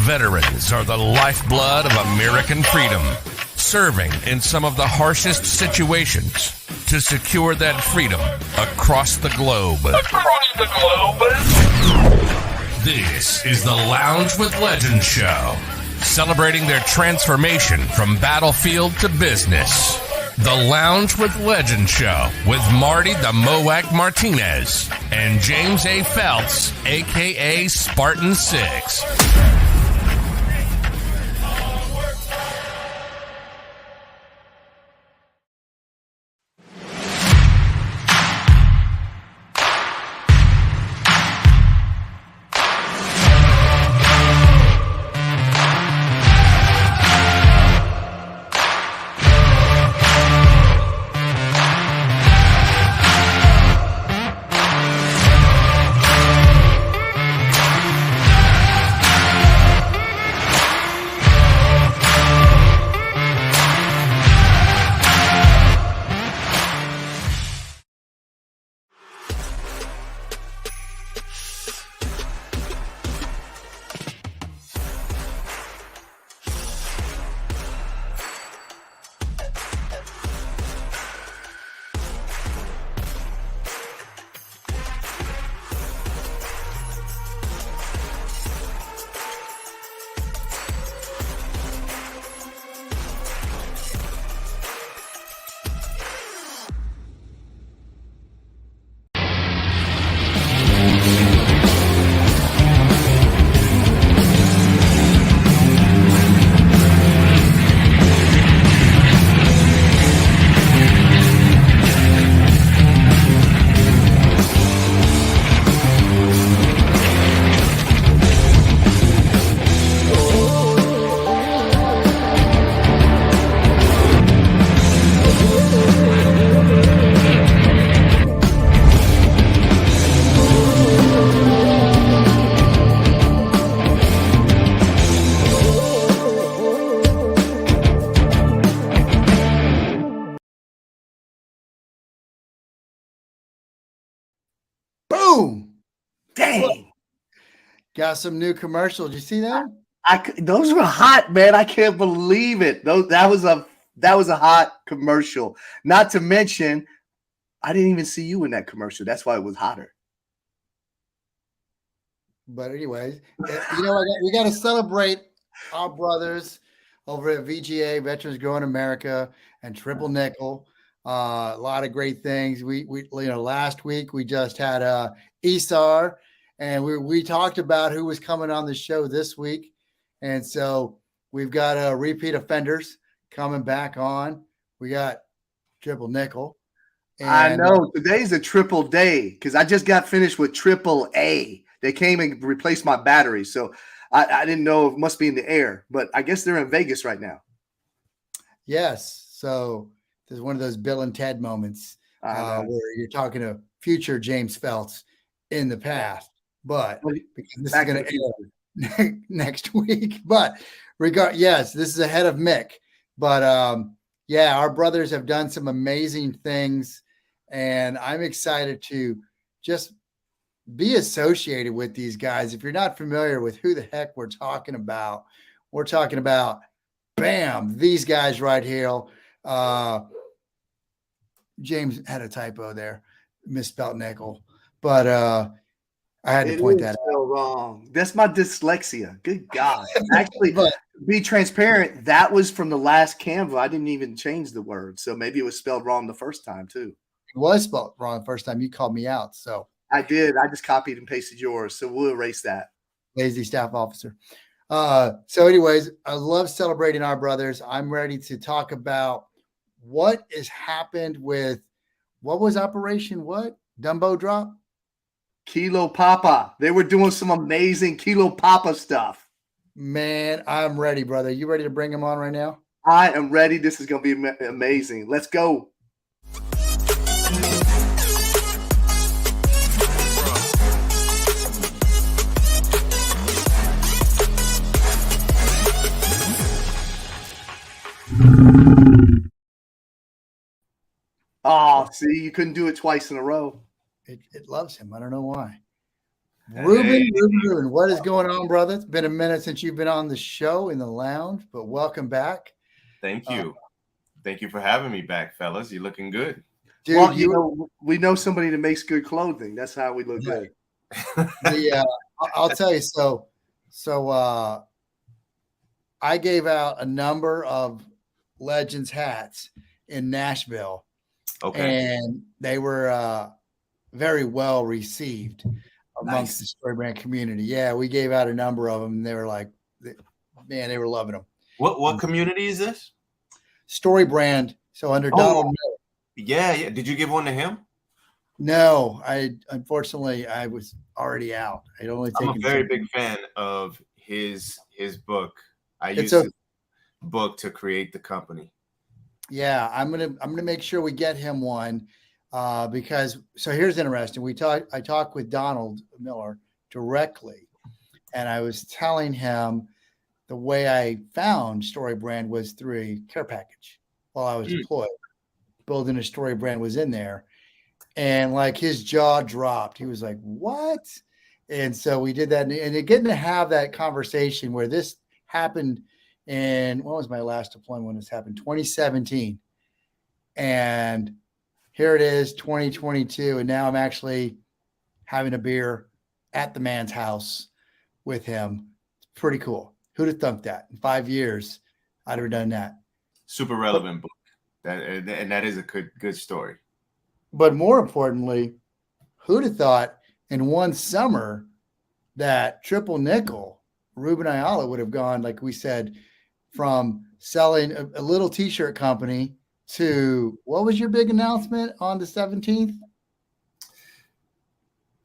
Veterans are the lifeblood of American freedom, serving in some of the harshest situations to secure that freedom across the globe. This is the Lounge with Legends show, celebrating their transformation from battlefield to business. The Lounge with Legends show with Marty the Moac Martinez and James A. Phelps, a.k.a. Spartan 6. Dang. Got some new commercials. Did you see that? Those were hot, man. I can't believe it. That was a hot commercial. Not to mention, I didn't even see you in that commercial. That's why it was hotter. But anyways, you know, we got to celebrate our brothers over at VGA, Veterans Growing America, and Triple Nikel. A lot of great things. We last week we just had Esar, and we talked about who was coming on the show this week, and so we've got repeat offenders coming back on. We got Triple Nikel. And I know today's a triple day because I just got finished with Triple A. They came and replaced my battery, so I didn't know it must be in the air, but I guess they're in Vegas right now. Yes, so there's one of those Bill and Ted moments where you're talking to future James Phelps in the past, but because this is going to air next week. But yes, this is ahead of Mick. But our brothers have done some amazing things, and I'm excited to just be associated with these guys. If you're not familiar with who the heck we're talking about bam, these guys right here. James had a typo there, misspelled nickel, but I had to point that out. Wrong. That's my dyslexia. Good God. Actually, to be transparent, that was from the last Canva. I didn't even change the word, so maybe it was spelled wrong the first time too. It was spelled wrong the first time. You called me out, so I did. I just copied and pasted yours, so we'll erase that. Lazy staff officer. So anyways, I love celebrating our brothers. I'm ready to talk about what has happened with what was Operation Dumbo Drop? Kilo Papa. They were doing some amazing Kilo Papa stuff. Man, I'm ready, brother. You ready to bring him on right now? I am ready. This is going to be amazing. Let's go. Oh, see, you couldn't do it twice in a row. It loves him. I don't know why. Ruben, what is going on, brother? It's been a minute since you've been on the show in the lounge, but welcome back. Thank you. Thank you for having me back, fellas. You're looking good. Dude, well, we know somebody that makes good clothing. That's how we look good. I'll tell you. So I gave out a number of Legends hats in Nashville. Okay. And they were very well received amongst the Story Brand community. Yeah, we gave out a number of them, and they were like, man, they were loving them. What community is this? Story Brand. So under Donald Miller. Yeah. Did you give one to him? No, unfortunately I was already out. I'm a very big fan of his book. I used his book to create the company. Yeah, I'm gonna make sure we get him one because here's interesting. I talked with Donald Miller directly, and I was telling him the way I found Story Brand was through a care package while I was deployed. Building a Story Brand was in there, and like his jaw dropped. He was like, "What?" And so we did that, and getting to have that conversation where this happened. And when was my last deployment when this happened? 2017. And here it is, 2022. And now I'm actually having a beer at the man's house with him. It's pretty cool. Who'd have thunk that? In 5 years, I'd have done that. Super relevant book. That is a good story. But more importantly, who'd have thought in one summer that Triple Nickel, Ruben Ayala would have gone, like we said, from selling a little t-shirt company to what was your big announcement on the 17th?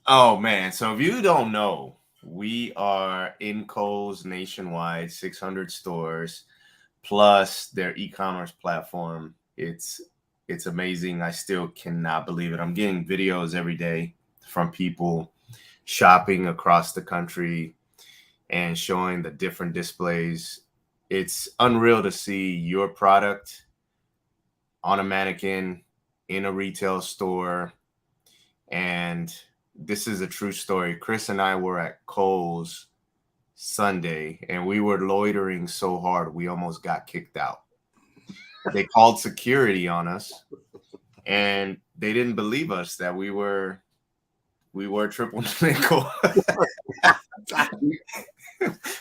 Oh man. So if you don't know, we are in Kohl's nationwide, 600 stores, plus their e-commerce platform. It's amazing. I still cannot believe it. I'm getting videos every day from people shopping across the country and showing the different displays. It's unreal to see your product on a mannequin in a retail store. And this is a true story. Chris and I were at Kohl's Sunday, and we were loitering so hard we almost got kicked out. They called security on us, and they didn't believe us that we were Triple Nikel.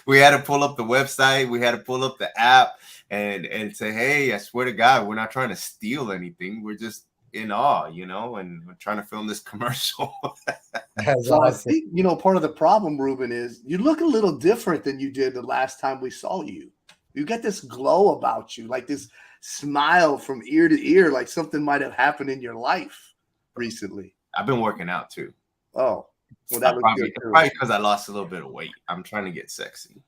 We had to pull up the website. We had to pull up the app and say, hey, I swear to God, we're not trying to steal anything. We're just in awe, and we're trying to film this commercial. So I think, part of the problem, Ruben, is you look a little different than you did the last time we saw you. You got this glow about you, like this smile from ear to ear, like something might have happened in your life recently. I've been working out too. Oh, well, that looks good too. Probably because I lost a little bit of weight. I'm trying to get sexy.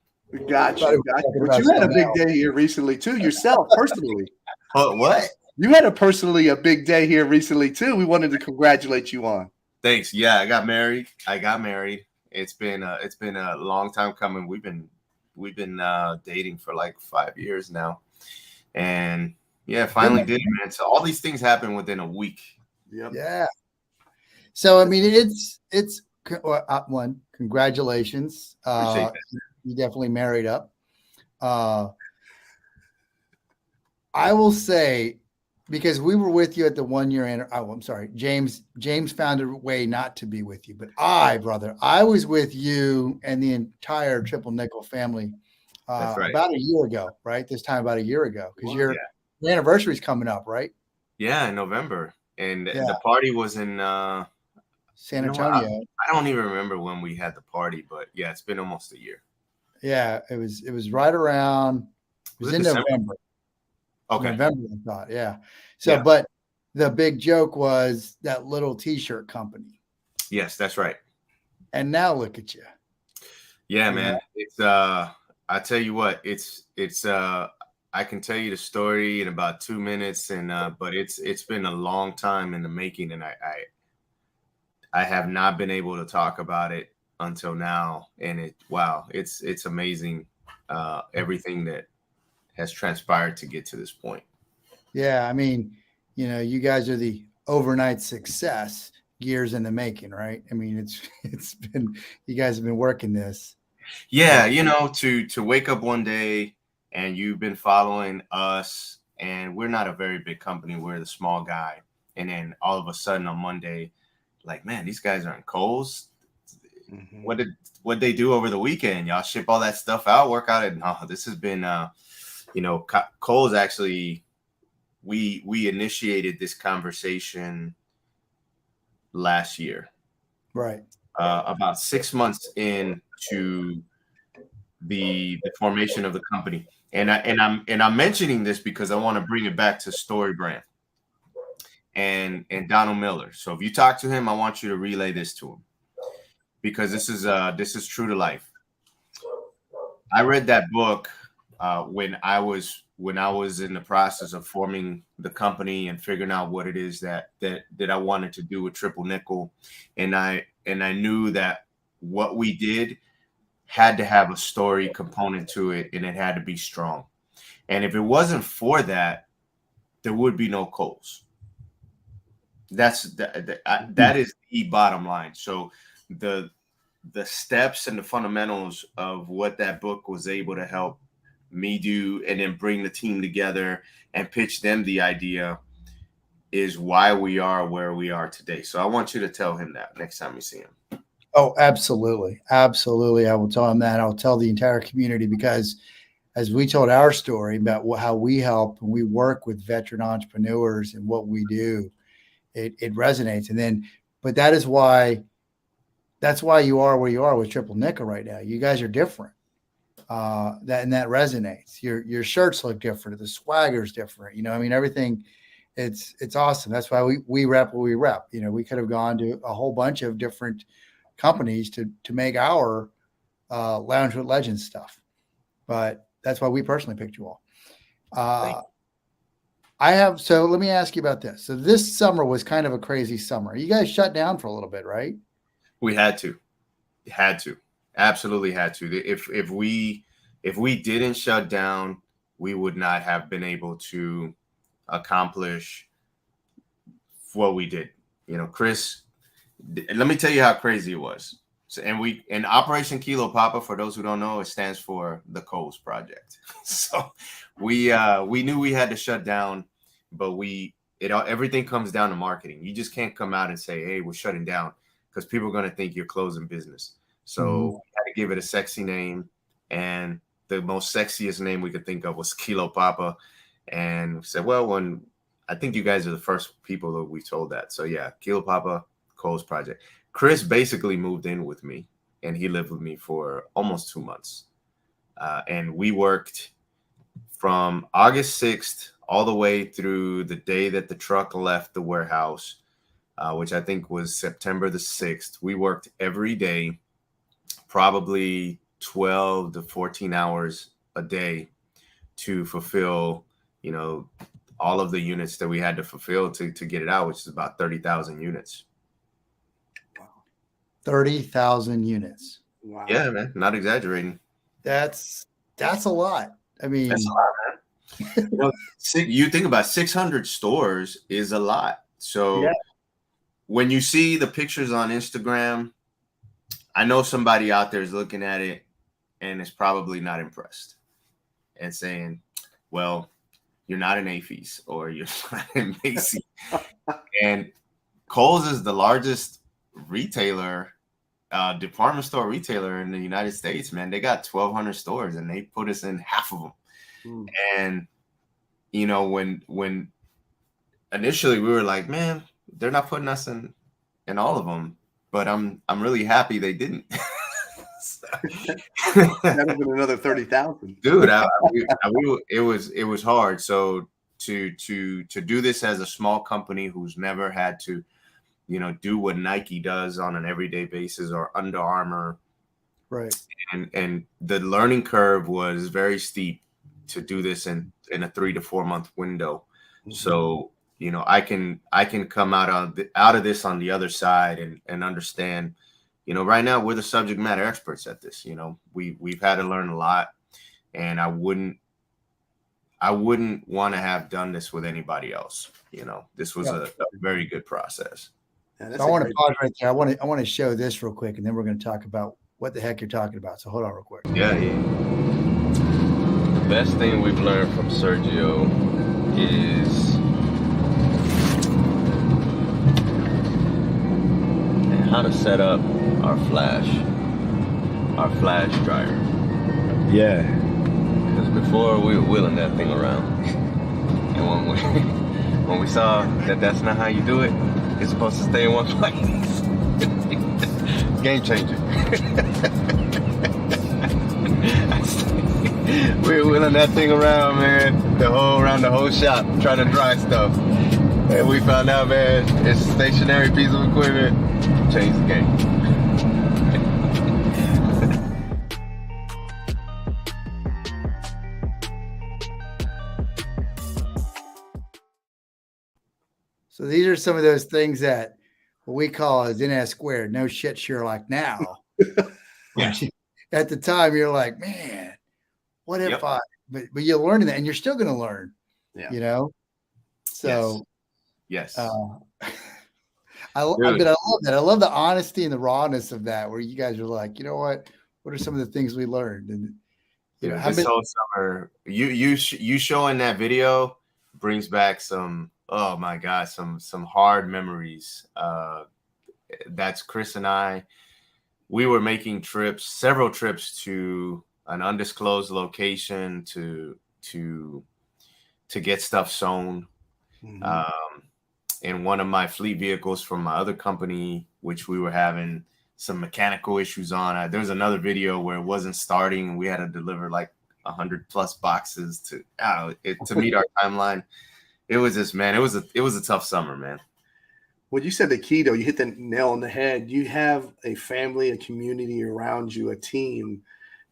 Gotcha. But you had a big day here recently too, yourself personally. What? You had a big day here recently too. We wanted to congratulate you on. Thanks. Yeah, I got married. It's been a long time coming. We've been dating for like 5 years now, and yeah, finally did it, man. So all these things happen within a week. Yep. Yeah. So I mean, it's one. Congratulations. Appreciate that. You definitely married up. I will say, because we were with you at the 1 year I'm sorry, James found a way not to be with you, but I was with you and the entire Triple Nikel family about a year ago, right? This time about a year ago, because your anniversary is coming up, right? Yeah, in November, and the party was in San Antonio. I don't even remember when we had the party, but yeah, it's been almost a year. Yeah, it was right around. It was in December? November. Okay. November, I thought. Yeah. So, but the big joke was that little t-shirt company. Yes, that's right. And now look at you. Yeah, man. It's I tell you what, it's I can tell you the story in about 2 minutes, and but it's been a long time in the making, and I have not been able to talk about it until now, and it's amazing everything that has transpired to get to this point. Yeah, I mean, you guys are the overnight success. years in the making, right? I mean, it's been, you guys have been working this. Yeah, to wake up one day and you've been following us, and we're not a very big company, we're the small guy, and then all of a sudden on Monday, like, man, these guys are in Kohl's. Mm-hmm. What they do over the weekend? Y'all ship all that stuff out, work out it. No, this has been Kohl's actually, we initiated this conversation last year, right? About 6 months into the formation of the company, and I'm mentioning this because I want to bring it back to Story Brand and Donald Miller. So if you talk to him, I want you to relay this to him, because this is true to life. I read that book when I was in the process of forming the company and figuring out what it is that I wanted to do with Triple Nikel, and I knew that what we did had to have a story component to it, and it had to be strong. And if it wasn't for that, there would be no Kohl's. That is the bottom line. So the steps and the fundamentals of what that book was able to help me do, and then bring the team together and pitch them the idea, is why we are where we are today. So I want you to tell him that next time you see him. Oh, absolutely. Absolutely. I will tell him that. I'll tell the entire community, because as we told our story about how we help and we work with veteran entrepreneurs and what we do, it resonates. And then, but that's why you are where you are with Triple Nikel right now. You guys are different. That resonates. Your shirts look different. The swagger's different. I mean, everything, it's awesome. That's why we rep what we rep. We could have gone to a whole bunch of different companies to make our Lounge with Legends stuff, but that's why we personally picked you all. So let me ask you about this. So this summer was kind of a crazy summer. You guys shut down for a little bit, right? We had to, absolutely had to. If we didn't shut down, we would not have been able to accomplish what we did. Chris, let me tell you how crazy it was. So, and Operation Kilo Papa, for those who don't know, it stands for the Kohl's Project. So we knew we had to shut down, but everything comes down to marketing. You just can't come out and say, hey, we're shutting down, because people are going to think you're closing business. So we had to give it a sexy name, and the most sexiest name we could think of was Kilo Papa. And we said, well, I think you guys are the first people that we told that. So yeah, Kilo Papa, Kohl's Project. Chris basically moved in with me, and he lived with me for almost 2 months. And we worked from August 6th all the way through the day that the truck left the warehouse, which I think was September the 6th. We worked every day, probably 12 to 14 hours a day, to fulfill, all of the units that we had to fulfill to get it out, which is about 30,000 units. 30,000 units. Wow. Yeah, man, not exaggerating. That's a lot. I mean, that's a lot, man. You think about 600 stores is a lot. So when you see the pictures on Instagram, I know somebody out there is looking at it and is probably not impressed and saying, well, you're not an AFES or you're not in Macy's. And Kohl's is the largest retailer, department store retailer in the United States, man. They got 1,200 stores, and they put us in half of them. And when initially we were like, man, they're not putting us in all of them, but I'm really happy they didn't. That would have been another 30,000, dude. It was hard. So to do this as a small company who's never had to, do what Nike does on an everyday basis, or Under Armour, right? And the learning curve was very steep to do this in a 3 to 4 month window. So I can come out of this on the other side and understand. Right now we're the subject matter experts at this. We've had to learn a lot, and I wouldn't want to have done this with anybody else. This was a very good process. Yeah, So I want to pause right there. I want to show this real quick, and then we're going to talk about what the heck you're talking about. So hold on real quick. Yeah. The best thing we've learned from Sergio is how to set up our flash dryer. Yeah. Because before we were wheeling that thing around, and when we saw that that's not how you do it, it's supposed to stay in one place. Game changer. We were wheeling that thing around, man, around the whole shop, trying to dry stuff. And we found out, man, it's a stationary piece of equipment. Changed the game. So these are some of those things that what we call as NS squared. No shit, Sherlock. Now, Yeah. At the time, you're like, man, what if Yep. But you're learning that, and you're still going to learn. Yeah. You know. So. Yes. But I love that. I love the honesty and the rawness of that, where you guys are like, you know what are some of the things we learned? And this whole summer, you showing that video brings back some, oh my God, some hard memories. That's Chris and I. We were making several trips to an undisclosed location to get stuff sewn. Mm-hmm. In one of my fleet vehicles from my other company, which we were having some mechanical issues on. There was another video where it wasn't starting, and we had to deliver like 100+ boxes to meet our timeline. It was just, man, it was a tough summer, man. Well, you said the key, though, you hit the nail on the head. You have a family, a community around you, a team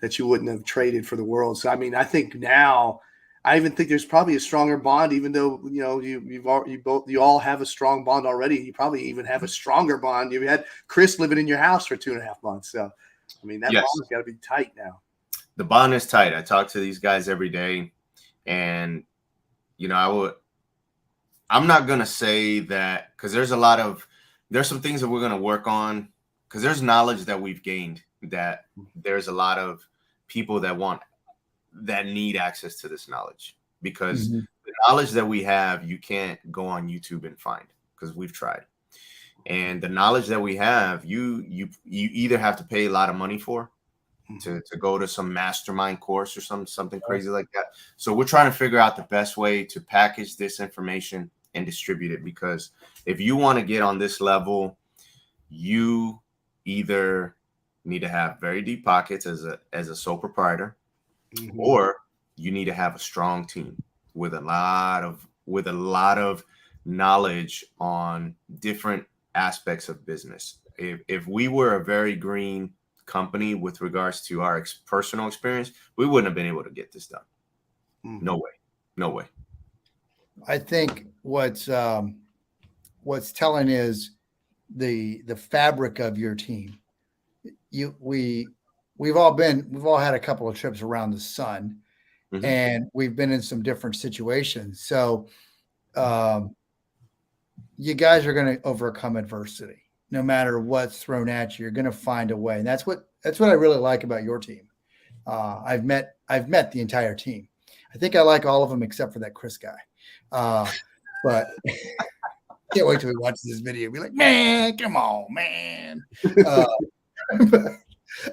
that you wouldn't have traded for the world. So, I mean, I think now, I even think there's probably a stronger bond, even though, you know, you all have a strong bond already. You probably even have a stronger bond. You had Chris living in your house for 2.5 months. So, I mean, that bond's got to be tight now. The bond is tight. I talk to these guys every day, and, you know, I'm not going to say that, because there's some things that we're going to work on, because there's knowledge that we've gained, that there's a lot of people that need access to this knowledge, because the knowledge that we have, you can't go on YouTube and find, because we've tried. And the knowledge that we have, you either have to pay a lot of money for to go to some mastermind course or something crazy like that. So we're trying to figure out the best way to package this information and distribute it, because if you want to get on this level, you either need to have very deep pockets as a sole proprietor, or you need to have a strong team with a lot of knowledge on different aspects of business. If we were a very green company with regards to our personal experience, we wouldn't have been able to get this done. No way. I think what's telling is the fabric of your team. We've all had a couple of trips around the sun, and we've been in some different situations. So you guys are going to overcome adversity. No matter what's thrown at you, you're going to find a way. And that's what I really like about your team. I've met the entire team. I think I like all of them except for that Chris guy. But can't wait till he watches this video and be like, man, come on, man.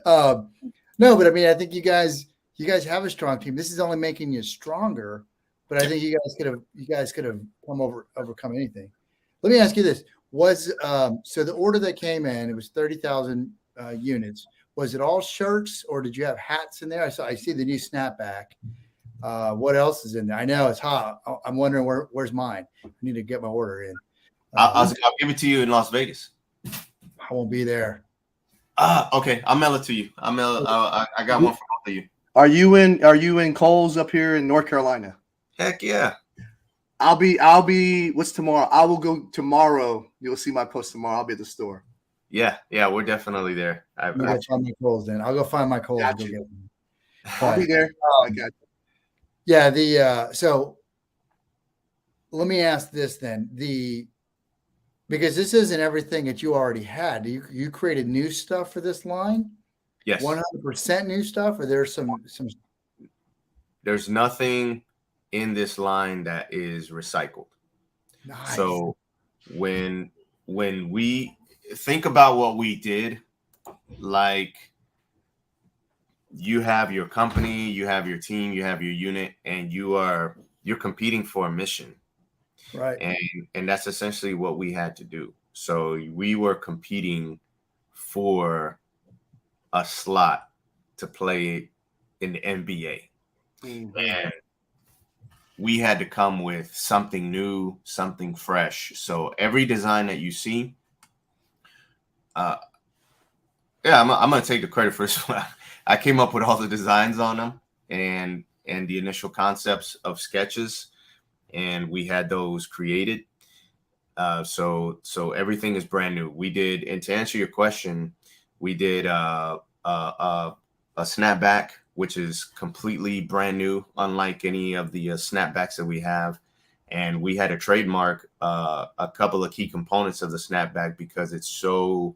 No, but I mean, I think you guys have a strong team. This is only making you stronger, but I think you guys could have overcome anything. Let me ask you this. So the order that came in, it was 30,000 units. Was it all shirts, or did you have hats in there? I see the new snapback. What else is in there? I know it's hot. I'm wondering where's mine. I need to get my order in. I'll give it to you in Las Vegas. I won't be there. Okay. I'll mail it to you. I got one for both of you. Are you in Kohl's up here in North Carolina? Heck yeah. I'll be. What's tomorrow? I will go tomorrow. You'll see my post tomorrow. I'll be at the store. Yeah, we're definitely there. I'll go find my Kohl's then. I'll go find my Kohl's. Go get them. I'll be there. I got you. Yeah. So let me ask this then. Because this isn't everything that you already had. You created new stuff for this line? Yes. 100% new stuff, or there's some. There's nothing in this line that is recycled. Nice. So when we think about what we did, like you have your company, you have your team, you have your unit, and you're competing for a mission. Right. And that's essentially what we had to do. So we were competing for a slot to play in the NBA. Mm-hmm. And we had to come with something new, something fresh. So every design that you see, I'm going to take the credit for this one. I came up with all the designs on them and the initial concepts of sketches, and we had those created. So everything is brand new. We did, and to answer your question, we did a snapback, which is completely brand new, unlike any of the snapbacks that we have. And we had to trademark a couple of key components of the snapback because it's so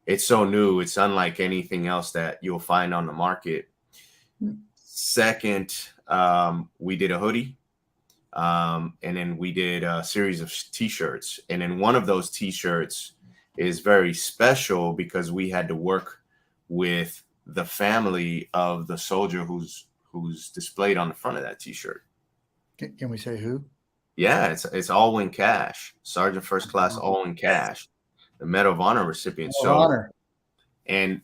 new. It's unlike anything else that you'll find on the market. Second, we did a hoodie. And then we did a series of t-shirts. And then one of those t-shirts is very special because we had to work with the family of the soldier who's displayed on the front of that t-shirt. Can we say who? Yeah, it's Alwyn Cash, Sergeant First Class Alwyn Cash, the Medal of Honor recipient. Medal of Honor. And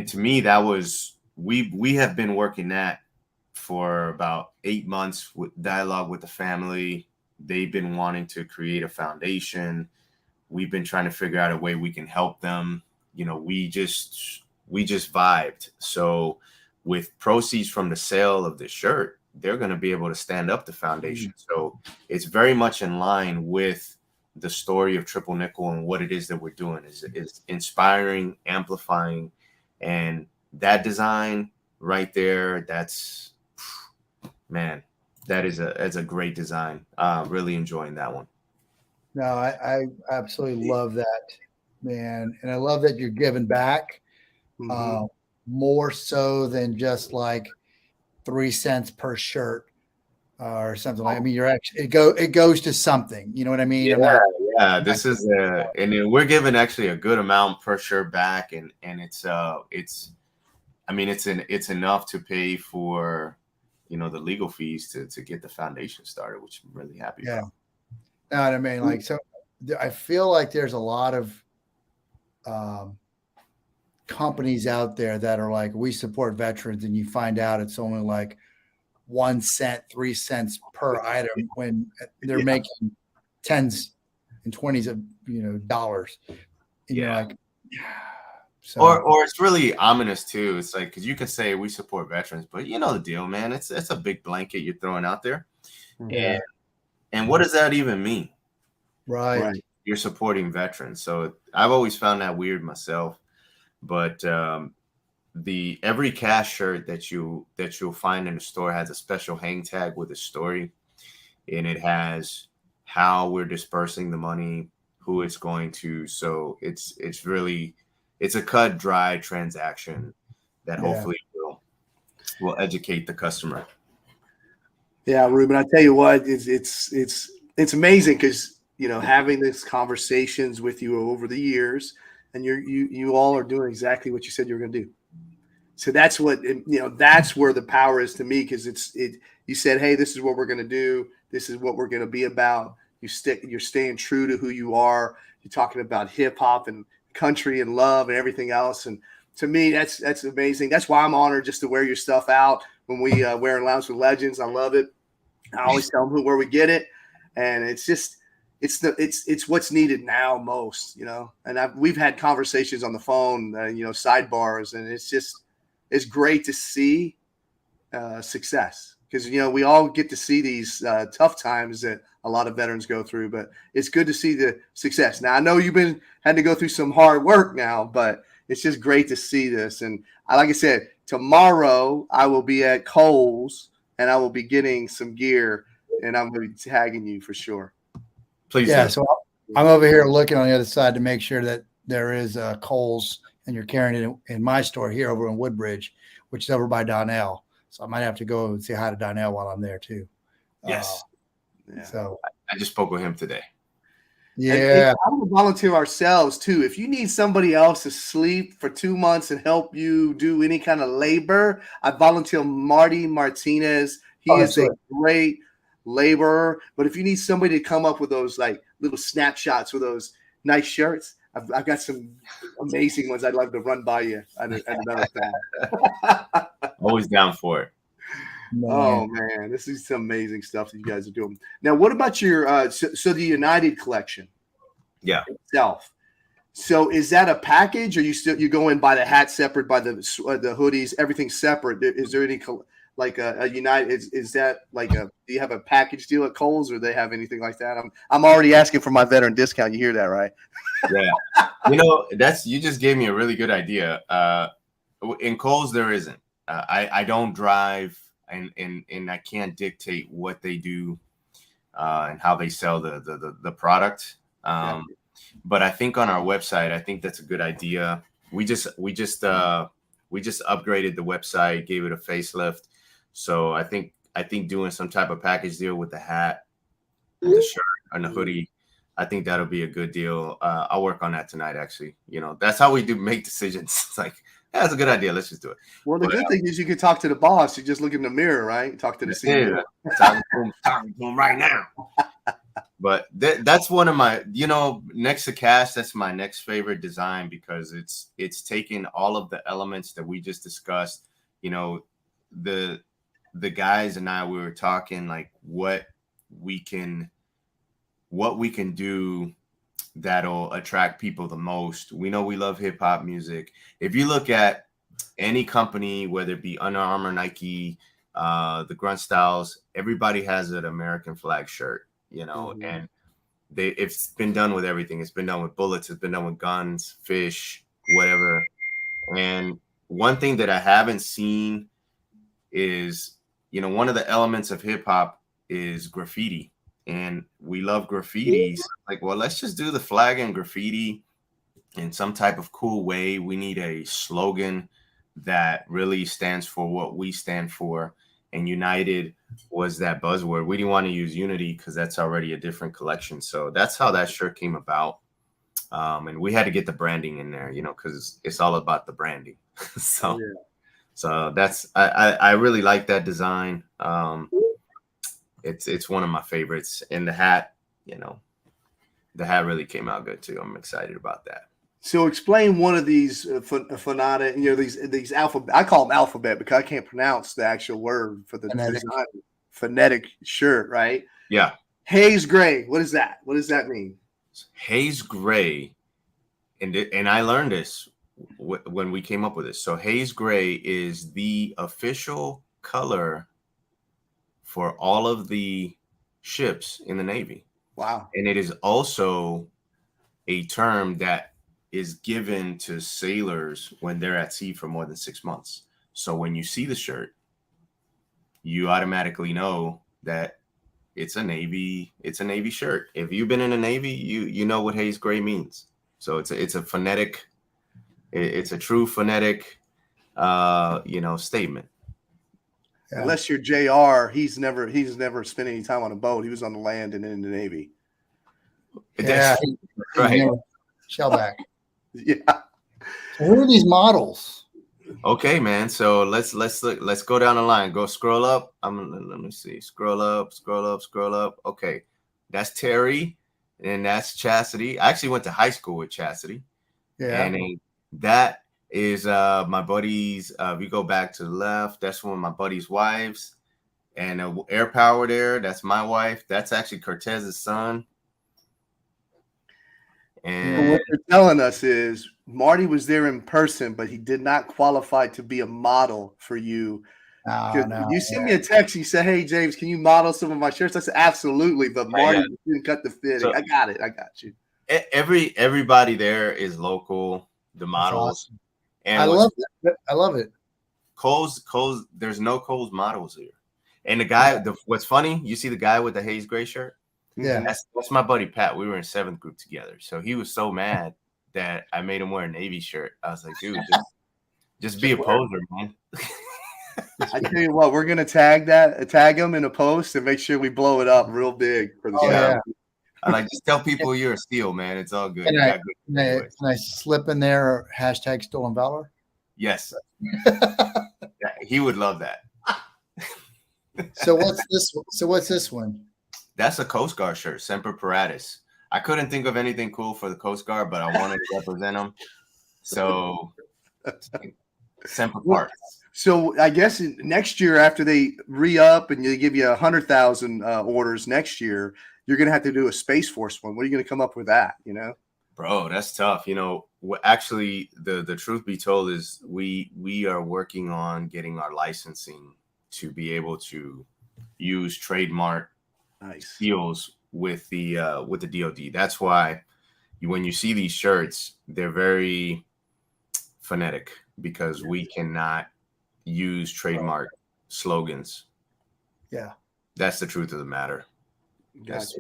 to me, that was we have been working that for about 8 months with dialogue with the family. They've been wanting to create a foundation. We've been trying to figure out a way we can help them. You know, we just vibed. So with proceeds from the sale of the shirt, they're going to be able to stand up the foundation. So it's very much in line with the story of Triple Nickel and what it is that we're doing is inspiring, amplifying, and that design right there, that's, man, that's a great design. Really enjoying that one. No, I absolutely love that, man. And I love that you're giving back more so than just like 3 cents per shirt or something like. I mean, you're actually it goes to something. You know what I mean? Yeah. This is and then we're giving actually a good amount per shirt back, and it's I mean it's enough to pay for, you know, the legal fees to get the foundation started, which I'm really happy about. No, I mean, like, so I feel like there's a lot of companies out there that are like, we support veterans, and you find out it's only like 1 cent, 3 cents per item when they're making tens and 20s of, you know, dollars. And you're like, so. Or it's really ominous too. It's like, because you can say we support veterans, but you know the deal, man. It's a big blanket you're throwing out there. Yeah. And what does that even mean? Right. You're supporting veterans. So I've always found that weird myself. But every cash shirt that you'll find in the store has a special hang tag with a story, and it has how we're dispersing the money, who it's going to. So it's really a cut dry transaction that hopefully will educate the customer. Yeah, Ruben, I tell you what, it's amazing because, you know, having these conversations with you over the years, and you all are doing exactly what you said you were going to do. So that's what, you know, that's where the power is to me, because you said, hey, this is what we're going to do. This is what we're going to be about. You're staying true to who you are. You're talking about hip hop and country and love and everything else. And to me, that's amazing. That's why I'm honored just to wear your stuff out when we wear in Lounge with Legends. I love it. I always tell them where we get it. And it's just, it's what's needed now most, you know, and we've had conversations on the phone, you know, sidebars, and it's great to see success, because, you know, we all get to see these tough times that a lot of veterans go through, but it's good to see the success. Now, I know you've had to go through some hard work now, but it's just great to see this. And like I said, tomorrow I will be at Kohl's and I will be getting some gear, and I'm going to be tagging you for sure. Please. Yeah. So I'm over here looking on the other side to make sure that there is Kohl's, and you're carrying it in my store here over in Woodbridge, which is over by Donnell. So I might have to go and say hi to Donnell while I'm there too. Yes. So I just spoke with him today. Yeah. And I want to volunteer ourselves too. If you need somebody else to sleep for 2 months and help you do any kind of labor, I volunteer Marty Martinez. He is a great laborer. But if you need somebody to come up with those like little snapshots with those nice shirts, I've got some amazing ones I'd love to run by you at another time. Always down for it. Oh man, this is some amazing stuff that you guys are doing. Now, what about your so the United collection? Yeah. Itself. So is that a package, or you go in by the hat separate, by the hoodies, everything separate? Is there any like a United? Is that like do you have a package deal at Kohl's, or they have anything like that? I'm already asking for my veteran discount. You hear that, right? Yeah. You just gave me a really good idea. In Kohl's there isn't. I don't drive. And I can't dictate what they do and how they sell the product. But I think on our website, I think that's a good idea. We just upgraded the website, gave it a facelift. So I think doing some type of package deal with the hat, the shirt, and the hoodie, I think that'll be a good deal. I'll work on that tonight. Actually, that's how we make decisions. It's like, that's a good idea. Let's just do it. Well, the good thing is you can talk to the boss. You just look in the mirror, right? Talk to the CEO. Talking to him right now. But that's one of my, next to Cash, that's my next favorite design because it's taken all of the elements that we just discussed. The guys and I, we were talking like what we can do that'll attract people the most. We know we love hip hop music. If you look at any company, whether it be Under Armour, Nike, the Grunt Styles, everybody has an American flag shirt, and it's been done with everything. It's been done with bullets. It's been done with guns, fish, whatever. And one thing that I haven't seen is, one of the elements of hip hop is graffiti. And we love graffitis. Like, well, let's just do the flag and graffiti in some type of cool way. We need a slogan that really stands for what we stand for. And United was that buzzword. We didn't want to use Unity because that's already a different collection. So that's how that shirt came about. And we had to get the branding in there, because it's all about the branding. So that's I really like that design. It's one of my favorites. And the hat, the hat really came out good too. I'm excited about that. So explain one of these phonetic, these alphabet. I call them alphabet because I can't pronounce the actual word for the design. Phonetic shirt, right? Yeah. Haze gray. What is that? What does that mean? Haze gray, and I learned this when we came up with this. So haze gray is the official color for all of the ships in the Navy. Wow. And it is also a term that is given to sailors when they're at sea for more than 6 months. So when you see the shirt, you automatically know that it's a Navy shirt. If you've been in the Navy, you know what haze gray means. So it's a phonetic, it's a true phonetic statement. Yeah. Unless you're JR, he's never spent any time on a boat. He was on the land and in the Navy. Yeah, right. Shellback. Yeah. So who are these models? Okay, man. So let's go down the line. Go scroll up. Let me see. Scroll up. Okay, that's Terry, and that's Chastity. I actually went to high school with Chastity. Yeah, and that is my buddy's. We go back to the left. That's one of my buddy's wives, and Air Power there. That's my wife. That's actually Cortez's son. And what you're telling us is Marty was there in person, but he did not qualify to be a model for you. No, you sent me a text. You said, "Hey James, can you model some of my shirts?" I said, "Absolutely," but Marty didn't cut the fitting. So, I got it. I got you. Everybody there is local. The models. Awesome. And I love it. Kohl's. There's no Kohl's models here. And the guy, what's funny, you see the guy with the haze gray shirt? Yeah. That's my buddy Pat. We were in 7th group together. So he was so mad that I made him wear a Navy shirt. I was like, dude, just be a poser, man. I tell you what, we're gonna tag him in a post and make sure we blow it up real big for the yeah. I like, just tell people you're a steal, man. It's all good. Can I slip in there hashtag stolen valor? Yes. He would love that. So what's this one? That's a Coast Guard shirt, Semper Paratus. I couldn't think of anything cool for the Coast Guard, but I wanted to represent them. So Semper Paratus. So I guess next year, after they re-up and they give you 100,000 orders next year, you're going to have to do a Space Force one. What are you going to come up with that? You know, bro, that's tough. You know, actually, the truth be told is we are working on getting our licensing to be able to use trademark deals with the DoD. That's why when you see these shirts, they're very phonetic because we cannot use trademark slogans. Yeah, that's the truth of the matter. Gotcha.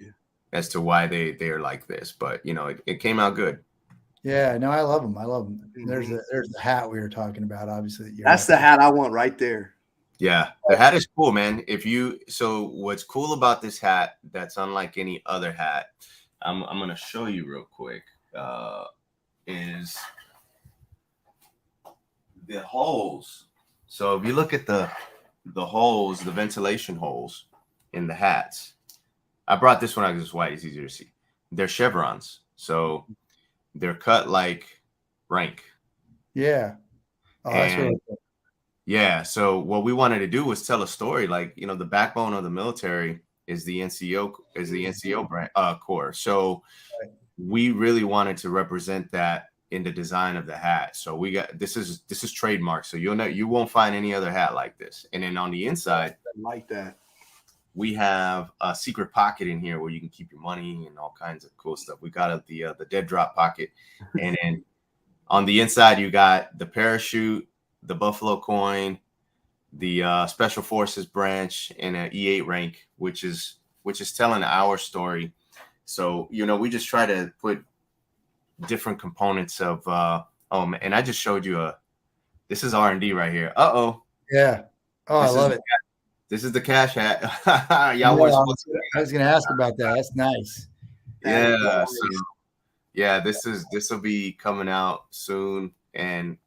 As to why they are like this, but you know, it came out good. Yeah, no, I love them. There's the hat we were talking about. Obviously, that's the hat I want right there. Yeah, the hat is cool, man. So what's cool about this hat that's unlike any other hat, I'm gonna show you real quick, is the holes. So if you look at the holes, the ventilation holes in the hats, I brought this one out because it's white, it's easier to see. They're chevrons, so they're cut like rank. Yeah. Oh, that's really cool. Yeah, so what we wanted to do was tell a story. Like, you know, the backbone of the military is the NCO brand Corps. So we really wanted to represent that in the design of the hat. So we got this is trademark. So you won't find any other hat like this. And then on the inside, I like that, we have a secret pocket in here where you can keep your money and all kinds of cool stuff. We got the dead drop pocket, and then on the inside you got the parachute, the Buffalo coin, the Special Forces branch, and an E8 rank, which is telling our story. So, you know, we just try to put different components of and I just showed you this is R&D right here. Yeah. Oh, I love it. This is the CASHE hat. I was gonna ask about that. That's nice. Yeah. So, yeah, this will be coming out soon, and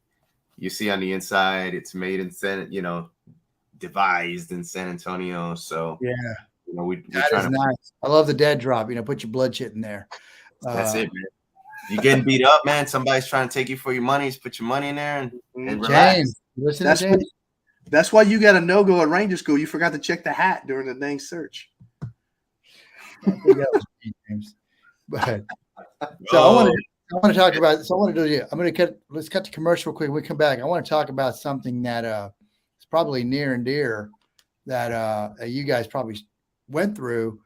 you see on the inside, it's made in devised in San Antonio. So yeah, you know, we're that trying is nice. I love the dead drop. You know, put your blood shit in there. That's it, man. You getting beat up, man. Somebody's trying to take you for your money. Just put your money in there and relax. James, listen to James. That's why you got a no-go at Ranger School. You forgot to check the hat during the dang search. But so I want to talk about. So I want to do. Let's cut to commercial real quick. When we come back, I want to talk about something that is probably near and dear that you guys probably went through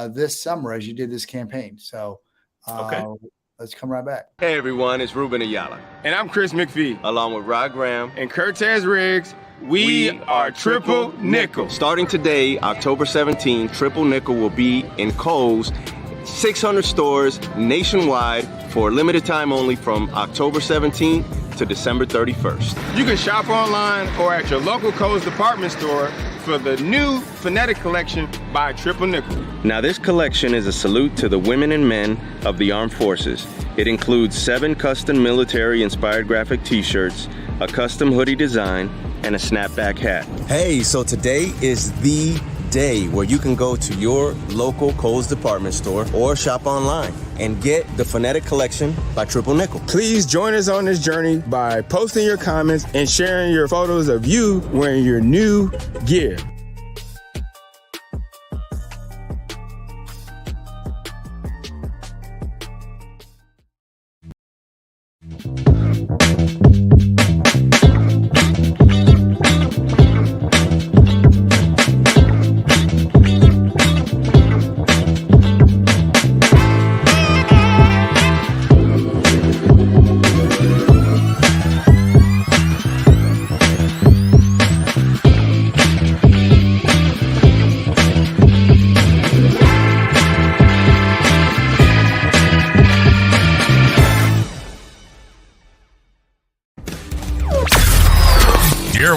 this summer as you did this campaign. So okay. Let's come right back. Hey everyone, it's Ruben Ayala. And I'm Chris McPhee. Along with Rod Graham. And Curtez Riggs. We are Triple Nickel. Starting today, October 17, Triple Nickel will be in Kohl's 600 stores nationwide for a limited time only from October 17th to December 31st. You can shop online or at your local Kohl's department store for the new Phonetic Collection by Triple Nikel. Now this collection is a salute to the women and men of the armed forces. It includes 7 custom military-inspired graphic t-shirts, a custom hoodie design, and a snapback hat. Hey, so today is the day where you can go to your local Kohl's department store or shop online and get the Phonetic Collection by Triple Nikel. Please join us on this journey by posting your comments and sharing your photos of you wearing your new gear.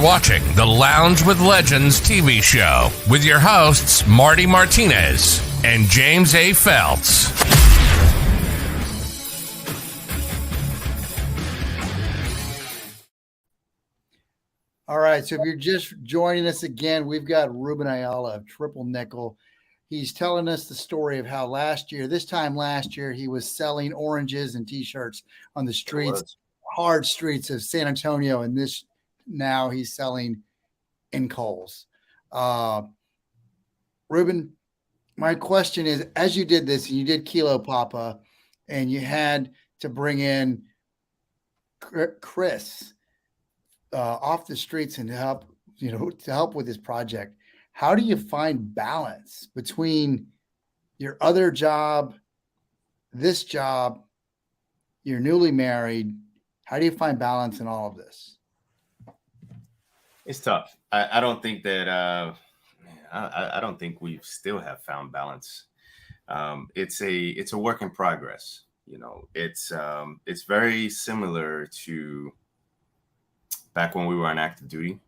watching the Lounge with Legends TV show with your hosts, Marty Martinez and James A. Feltz. All right, so if you're just joining us again, we've got Ruben Ayala of Triple Nikel. He's telling us the story of how this time last year, he was selling oranges and T-shirts on the streets, hard streets of San Antonio, and now he's selling in Kohl's. Ruben, my question is, as you did this, and you did Kilo Papa, and you had to bring in Chris off the streets and help with this project. How do you find balance between your other job, this job, you're newly married? How do you find balance in all of this? It's tough. I don't think that I don't think we still have found balance. It's a work in progress. It's very similar to back when we were on active duty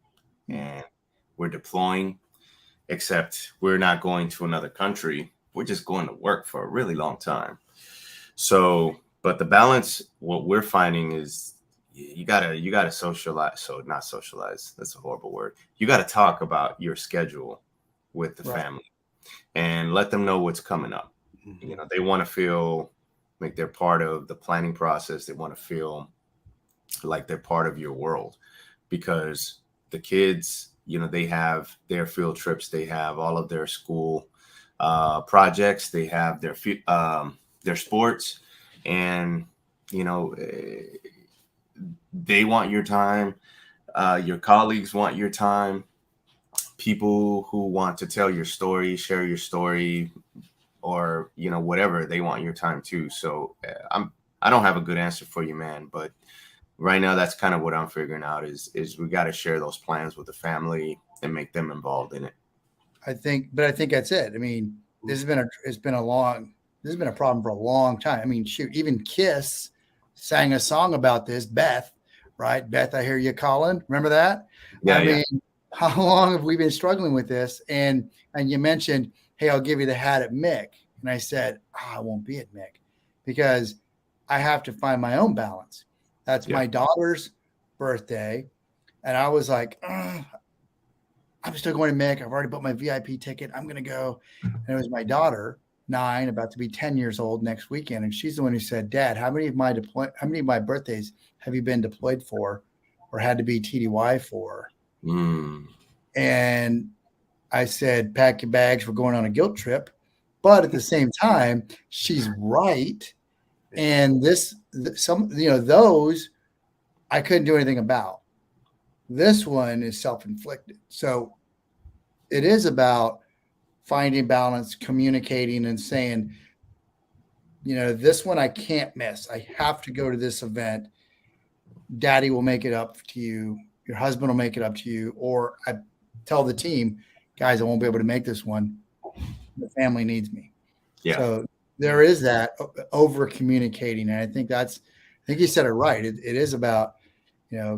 and we're deploying, except we're not going to another country. We're just going to work for a really long time. So, but the balance, what we're finding is you gotta socialize. So not socialize. That's a horrible word. You got to talk about your schedule with the family and let them know what's coming up. Mm-hmm. They want to feel like they're part of the planning process. They want to feel like they're part of your world, because the kids, they have their field trips, they have all of their school projects, they have their sports, and they want your time. Your colleagues want your time. People who want to tell your story, share your story, or whatever, they want your time too. So I don't have a good answer for you, man, but right now, that's kind of what I'm figuring out is we got to share those plans with the family and make them involved in it. I think that's it. I mean, this has been a problem for a long time. I mean, shoot, even Kiss sang a song about this. Beth, right? Beth, I hear you calling. Remember that? Yeah. I mean, how long have we been struggling with this? And you mentioned, hey, I'll give you the hat at Mick. And I said, I won't be at Mick because I have to find my own balance. That's my daughter's birthday. And I was like, I'm still going to Mick. I've already bought my VIP ticket. I'm going to go. And it was my daughter, 9, about to be 10 years old next weekend. And she's the one who said, Dad, how many of my birthdays have you been deployed for or had to be TDY for? And I said, pack your bags. We're going on a guilt trip. But at the same time, she's right. And those I couldn't do anything about. This one is self-inflicted. So it is about finding balance, communicating and saying, this one I can't miss. I have to go to this event. Daddy will make it up to you. Your husband will make it up to you. Or I tell the team, guys, I won't be able to make this one. The family needs me. Yeah. So there is that over communicating. And I think you said it right. It is about,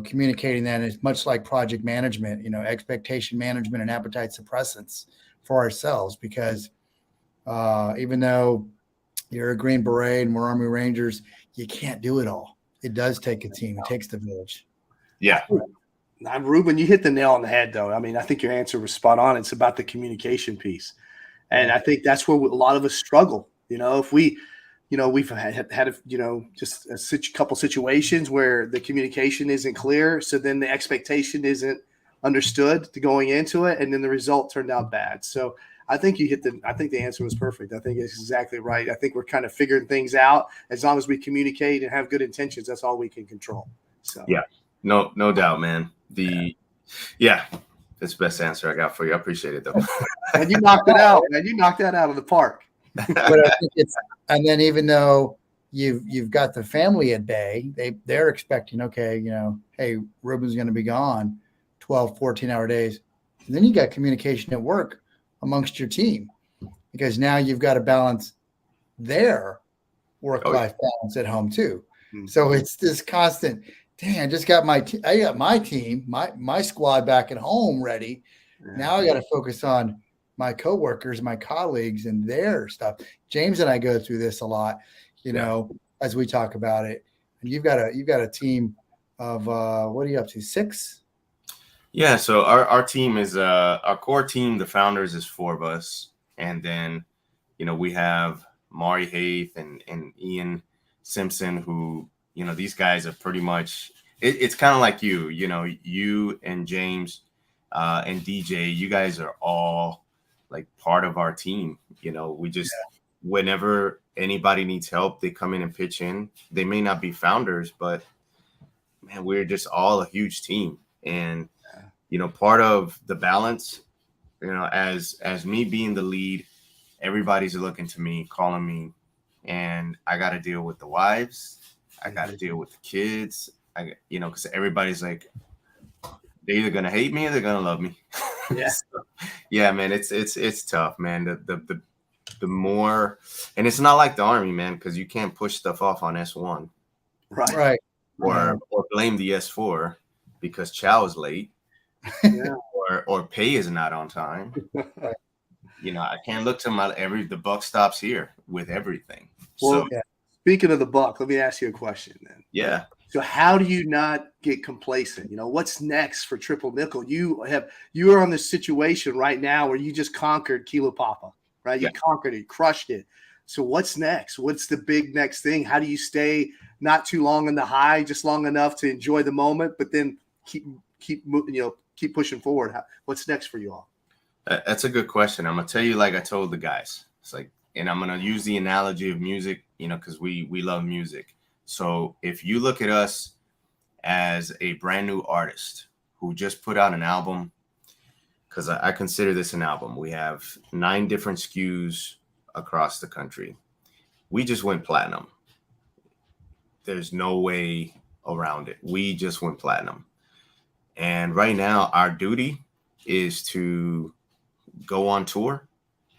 communicating that. It's much like project management, expectation management and appetite suppressants for ourselves, because even though you're a Green Beret and we're Army Rangers, you can't do it all. It does take a team. It takes the village. Yeah. Now, Ruben, you hit the nail on the head, though. I mean, I think your answer was spot on. It's about the communication piece. And I think that's where a lot of us struggle. If we, we've had just a couple situations where the communication isn't clear. So then the expectation isn't understood to going into it. And then the result turned out bad. So I think I think the answer was perfect. I think it's exactly right. I think we're kind of figuring things out. As long as we communicate and have good intentions, that's all we can control. So yeah, no doubt, man. That's the best answer I got for you. I appreciate it, though. And you knocked it out, man. You knocked that out of the park. But I think and then even though you've got the family at bay, they're expecting, okay, hey, Ruben's going to be gone 12, 14-hour days. And then you got communication at work amongst your team, because now you've got to balance their work-life balance at home too. Mm-hmm. So it's this constant dang, I just got my team, my squad back at home ready. Yeah. Now I got to focus on my coworkers, my colleagues, and their stuff. James and I go through this a lot, you know, as we talk about it. And you've got a team of what are you up to? 6? Yeah. So our team is our core team. The founders is 4 of us, and then we have Maury Haith and Ian Simpson, who these guys are pretty much. It's kind of like you and James and DJ. You guys are all like part of our team. We just whenever anybody needs help, they come in and pitch in. They may not be founders, but man, we're just all a huge team. And part of the balance, as me being the lead, everybody's looking to me, calling me, and I got to deal with the wives. I got to deal with the kids. Because everybody's like, they're either gonna hate me or they're gonna love me. Yeah, so, yeah, man, it's tough, man. The more, and it's not like the Army, man, because you can't push stuff off on S1, right, or blame the S4 because chow is late, or pay is not on time. I can't look to the buck stops here with everything. Well, speaking of the buck, let me ask you a question then. Yeah. So how do you not get complacent? What's next for Triple Nickel? You are on this situation right now where you just conquered Kilo Papa, right? You conquered it, crushed it. So what's next? What's the big next thing? How do you stay not too long in the high, just long enough to enjoy the moment, but then keep moving, keep pushing forward? What's next for you all? That's a good question. I'm gonna tell you, like I told the guys, it's like, and I'm gonna use the analogy of music, because we love music. So if you look at us as a brand new artist who just put out an album, because I consider this an album. We have 9 different SKUs across the country. We just went platinum. There's no way around it. We just went platinum. And right now our duty is to go on tour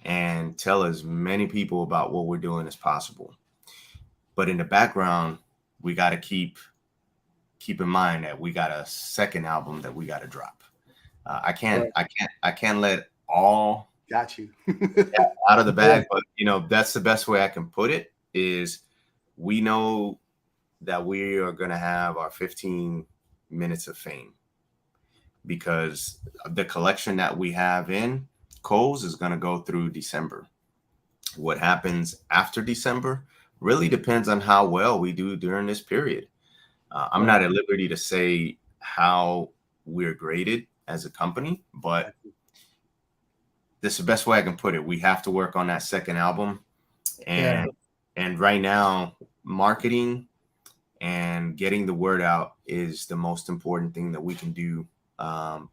and tell as many people about what we're doing as possible. But in the background, we got to keep in mind that we got a second album that we got to drop. I can't let all got you out of the bag, but that's the best way I can put it. Is we know that we are going to have our 15 minutes of fame because the collection that we have in Kohl's is going to go through December. What happens after December really depends on how well we do during this period. I'm not at liberty to say how we're graded as a company, but this is the best way I can put it. We have to work on that second album. And right now, marketing and getting the word out is the most important thing that we can do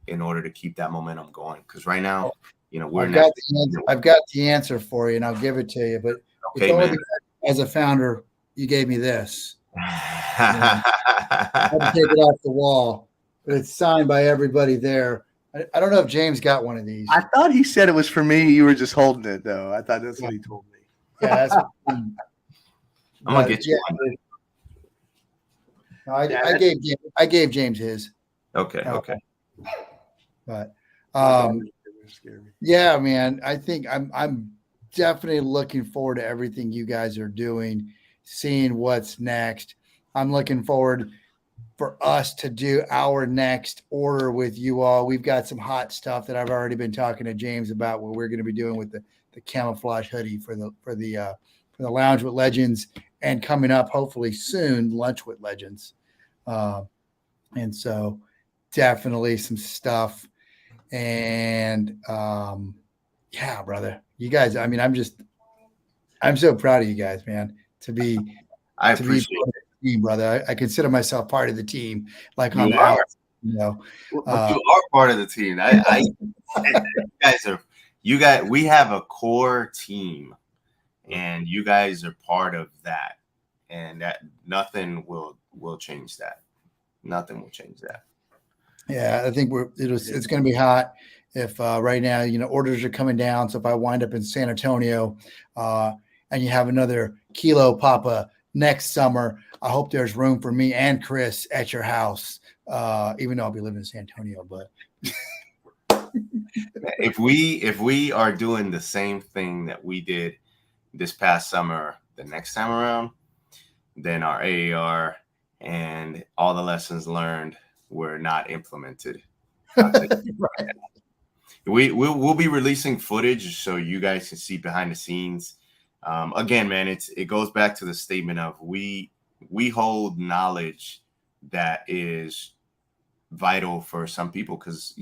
in order to keep that momentum going. Because right now, I've got the answer for you, and I'll give it to you. But okay, man. As a founder, you gave me this. I had to take it off the wall, but it's signed by everybody there. I don't know if James got one of these. I thought he said it was for me. You were just holding it, though. I thought that's what he told me. Yeah, that's I'm gonna get you one. No, I gave James his. Okay. But yeah, man, I think I'm definitely looking forward to everything you guys are doing, seeing what's next. I'm looking forward for us to do our next order with you all. We've got some hot stuff that I've already been talking to James about what we're going to be doing with the camouflage hoodie for the Lounge with Legends, and coming up hopefully soon, Lunch with Legends. And so definitely some stuff. And yeah, brother, you guys, I mean, I'm so proud of you guys, man, I appreciate it. Team, brother. I consider myself part of the team. Like you are part of the team. We have a core team, and you guys are part of that, and that nothing will change that. Nothing will change that. Yeah, I think it's going to be hot. If right now, orders are coming down. So if I wind up in San Antonio, and you have another Kilo Papa next summer, I hope there's room for me and Chris at your house, even though I'll be living in San Antonio. But if we are doing the same thing that we did this past summer, the next time around, then our AAR and all the lessons learned were not implemented. Right. We'll be releasing footage so you guys can see behind the scenes. Again, man, it goes back to the statement of we hold knowledge that is vital for some people, because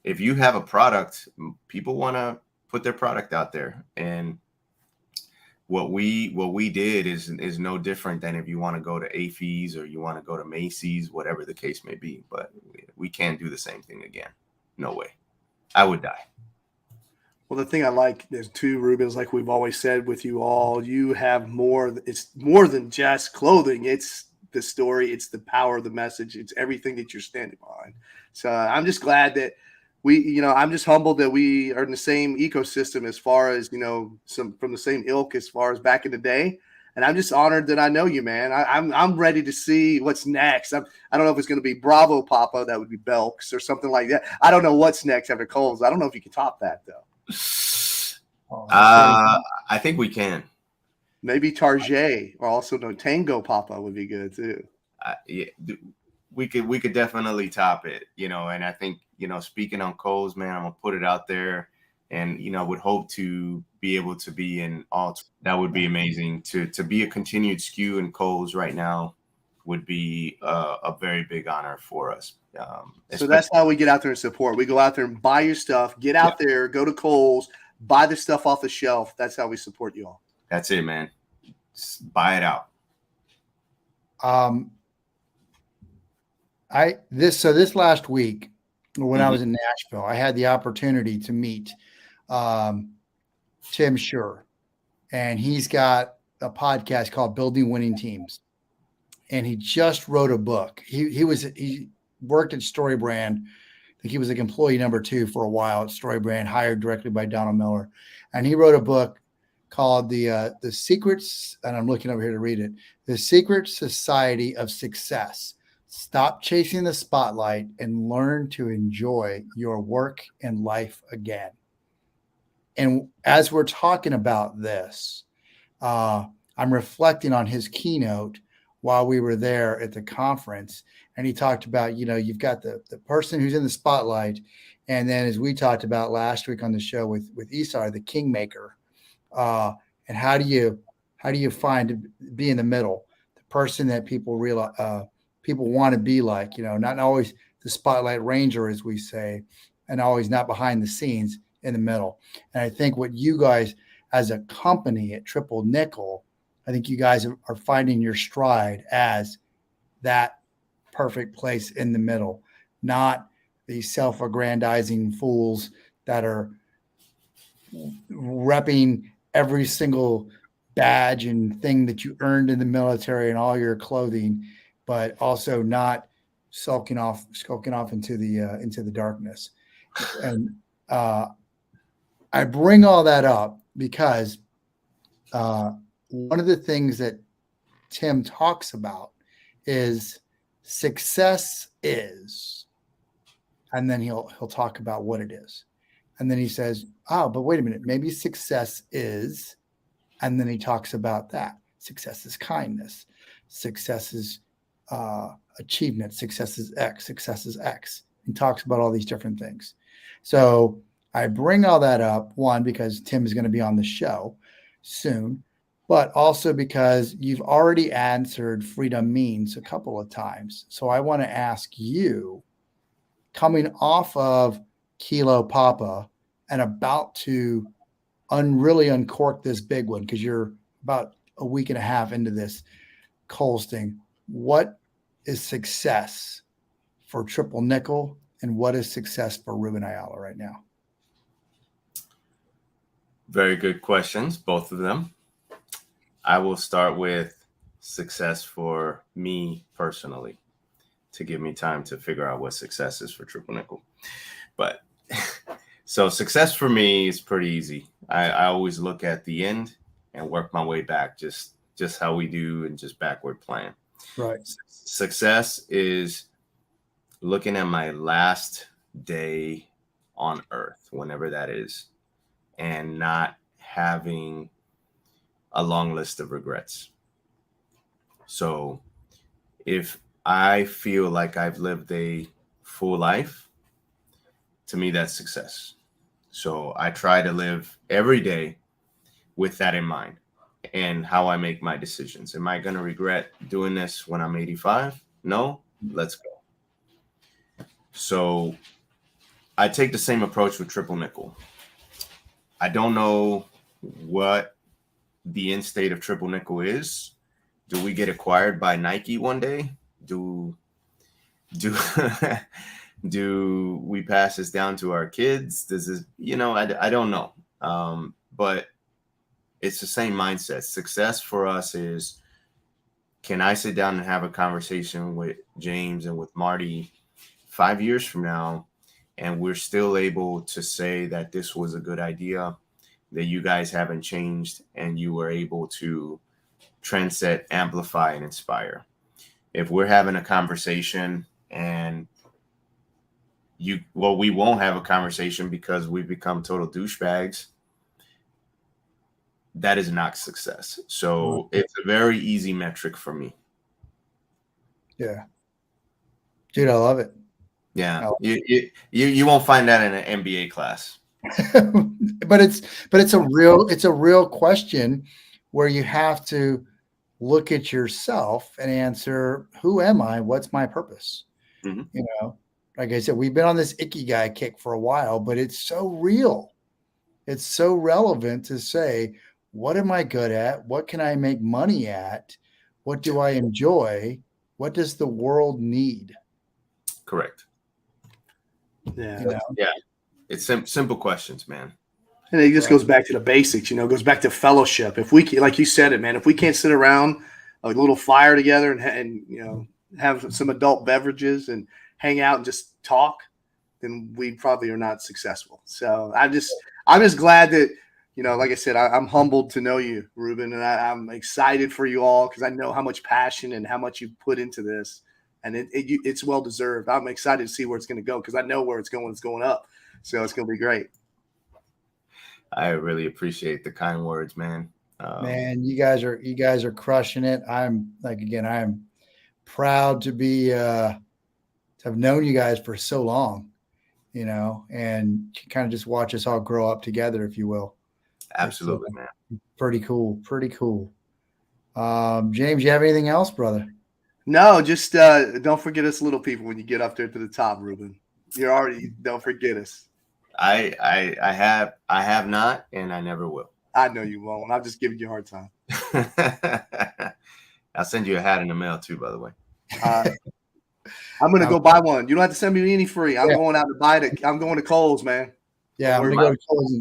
if you have a product, people want to put their product out there, and what we did is no different than if you want to go to AFES or you want to go to Macy's, whatever the case may be. But we can't do the same thing again. No way. I would die. Well, the thing I like is too, Ruben, is like we've always said with you all, you have more. It's more than just clothing. It's the story. It's the power of the message. It's everything that you're standing behind. So I'm just glad that I'm just humbled that we are in the same ecosystem as far as, some from the same ilk as far as back in the day. And I'm just honored that I know you, man. I'm ready to see what's next. I don't know if it's going to be Bravo Papa. That would be Belks or something like that. I don't know what's next after Kohl's. I don't know if you can top that, though. I think we can. Maybe Tarjay, or also no Tango Papa, would be good too. Yeah, we could definitely top it, and I think, speaking on Kohl's, man, I'm gonna put it out there, and would hope to be able to be in all. That would be amazing. To be a continued SKU in Kohl's right now would be a very big honor for us. So that's how we get out there and support. We go out there and buy your stuff. Get out there, go to Kohl's, buy the stuff off the shelf. That's how we support you all. That's it, man. Just buy it out. This last week, when I was in Nashville, I had the opportunity to meet Tim Schur, and he's got a podcast called Building Winning Teams, and he just wrote a book. He worked at StoryBrand. I think he was like employee number 2 for a while at StoryBrand, hired directly by Donald Miller, and he wrote a book called the Secrets, and I'm looking over here to read it, The Secret Society of Success. Stop chasing the spotlight and learn to enjoy your work and life again. And as we're talking about this, I'm reflecting on his keynote while we were there at the conference. And he talked about, you've got the person who's in the spotlight. And then, as we talked about last week on the show with Esau, the kingmaker. And how do you find to be in the middle, the person that people realize, people want to be like, not always the spotlight ranger, as we say, and always not behind the scenes, in the middle. And I think what you guys as a company at Triple Nickel, I think you guys are finding your stride as that perfect place in the middle, not these self-aggrandizing fools that are repping every single badge and thing that you earned in the military and all your clothing, but also not skulking off into the darkness. And I bring all that up because one of the things that Tim talks about is success is, and then he'll talk about what it is. And then he says, oh, but wait a minute, maybe success is, and then he talks about that. Success is kindness. Success is achievement. Success is X. Success is X. He talks about all these different things. So I bring all that up, one, because Tim is going to be on the show soon, but also because you've already answered freedom means a couple of times. So I want to ask you, coming off of Kilo Papa and about to really uncork this big one, because you're about a week and a half into this Kohl's thing, what is success for Triple Nickel, and what is success for Ruben Ayala right now? Very good questions, both of them. I will start with success for me personally, to give me time to figure out what success is for Triple Nickel. But so success for me is pretty easy. I always look at the end and work my way back, just just how we do and just backward plan. Right. Success is looking at my last day on earth, whenever that is, and not having a long list of regrets. So if I feel like I've lived a full life, to me, that's success. So I try to live every day with that in mind and how I make my decisions. Am I going to regret doing this when I'm 85? No, let's go. So I take the same approach with Triple Nickel. I don't know what the end state of Triple Nickel is. Do we get acquired by Nike one day? Do do we pass this down to our kids? This is, I don't know. But it's the same mindset. Success for us is, can I sit down and have a conversation with James and with Marty 5 years from now, and we're still able to say that this was a good idea, that you guys haven't changed, and you were able to transcend, amplify, and inspire. If we're having a conversation and we won't have a conversation because we've become total douchebags, that is not success. So it's a very easy metric for me. Yeah. Dude, I love it. Yeah. You won't find that in an MBA class. but it's a real question where you have to look at yourself and answer, who am I? What's my purpose? Mm-hmm. Like I said, we've been on this ikigai kick for a while, but it's so real. It's so relevant to say, what am I good at? What can I make money at? What do I enjoy? What does the world need? Correct. Yeah. Yeah. It's simple questions, man. And it just goes back to the basics, goes back to fellowship. If we, like you said it, man, if we can't sit around a little fire together and have some adult beverages and hang out and just talk, then we probably are not successful. So I'm just glad that, like I said, I'm humbled to know you, Ruben, and I'm excited for you all because I know how much passion and how much you put into this, and it's well deserved. I'm excited to see where it's going to go because I know where it's going. It's going up, so it's going to be great. I really appreciate the kind words, man. Man, you guys are crushing it. I'm proud to be to have known you guys for so long, and kind of just watch us all grow up together, if you will. Absolutely, man. Pretty cool. James, you have anything else, brother? No, just don't forget us little people when you get up there to the top, Ruben. Don't forget us. I have not, and I never will. I know you won't. I'm just giving you a hard time. I'll send you a hat in the mail too, by the way. I'm gonna go buy one. You don't have to send me any free. I'm going out to buy it. I'm going to Kohl's, man. Yeah, I'm gonna go to Kohl's.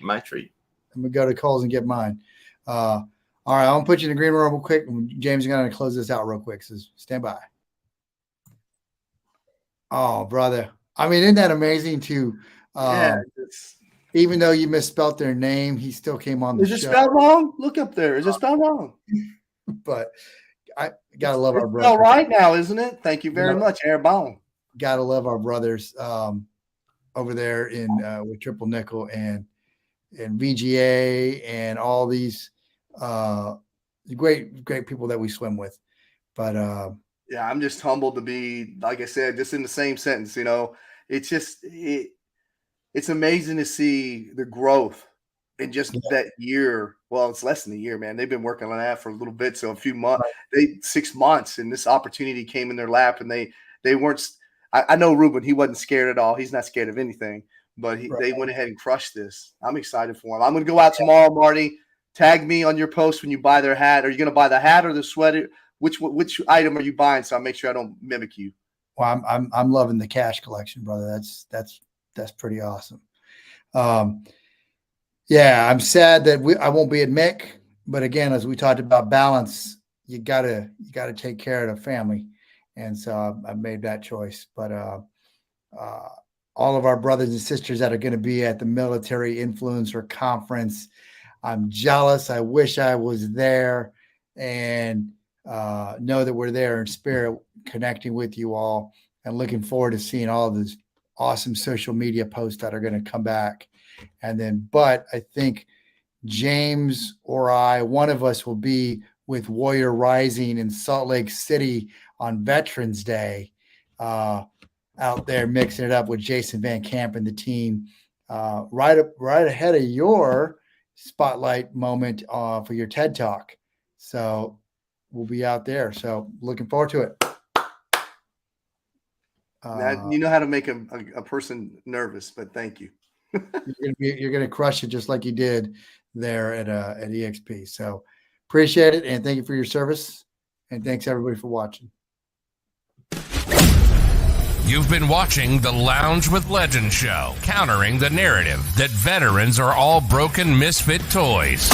My treat. I'm gonna go to Kohl's and get mine. All right, I'm gonna put you in the green room real quick. James is gonna close this out real quick. So stand by. Oh, brother. I mean, isn't that amazing to even though you misspelled their name, he still came on the show. Is it spelled wrong? Look up there. Is it spelled wrong? But I gotta love our brothers. All right now, isn't it? Thank you very much, Airbone. Gotta love our brothers over there in with Triple Nickel and VGA and all these great people that we swim with. But yeah, I'm just humbled to be, like I said, just in the same sentence. It's just it's amazing to see the growth in just that year. Well, it's less than a year, man. They've been working on that for a little bit. So a few months, 6 months, and this opportunity came in their lap, and they weren't. I know Ruben, he wasn't scared at all. He's not scared of anything, but they went ahead and crushed this. I'm excited for him. I'm going to go out tomorrow, Marty. Tag me on your post when you buy their hat. Are you going to buy the hat or the sweater? Which item are you buying? So I'll make sure I don't mimic you. Well, I'm loving the Cash collection, brother. That's pretty awesome. Yeah, I'm sad that I won't be at Mick, but again, as we talked about balance, you gotta take care of the family, and so I made that choice. But all of our brothers and sisters that are going to be at the Military Influencer Conference, I'm jealous. I wish I was there. and know that we're there in spirit, connecting with you all, and looking forward to seeing all of these awesome social media posts that are going to come back. And then, but I think James or one of us will be with Warrior Rising in Salt Lake City on Veterans Day, out there mixing it up with Jason Van Camp and the team, right ahead of your spotlight moment for your TED Talk. So we'll be out there. So looking forward to it. You know how to make a person nervous, but thank you. You're gonna crush it just like you did there at EXP. So appreciate it, and thank you for your service, and thanks everybody for watching. You've been watching the Lounge with Legend show, countering the narrative that veterans are all broken misfit toys.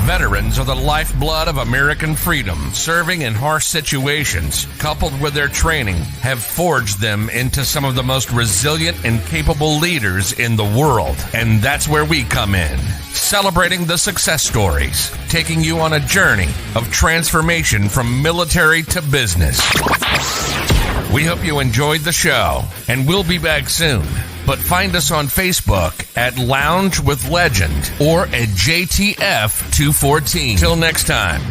Veterans are the lifeblood of American freedom. Serving in harsh situations, coupled with their training, have forged them into some of the most resilient and capable leaders in the world. And that's where we come in, celebrating the success stories, taking you on a journey of transformation from military to business. We hope you enjoyed the show, and we'll be back soon. But find us on Facebook at Lounge with Legend or at JTF214. Till next time.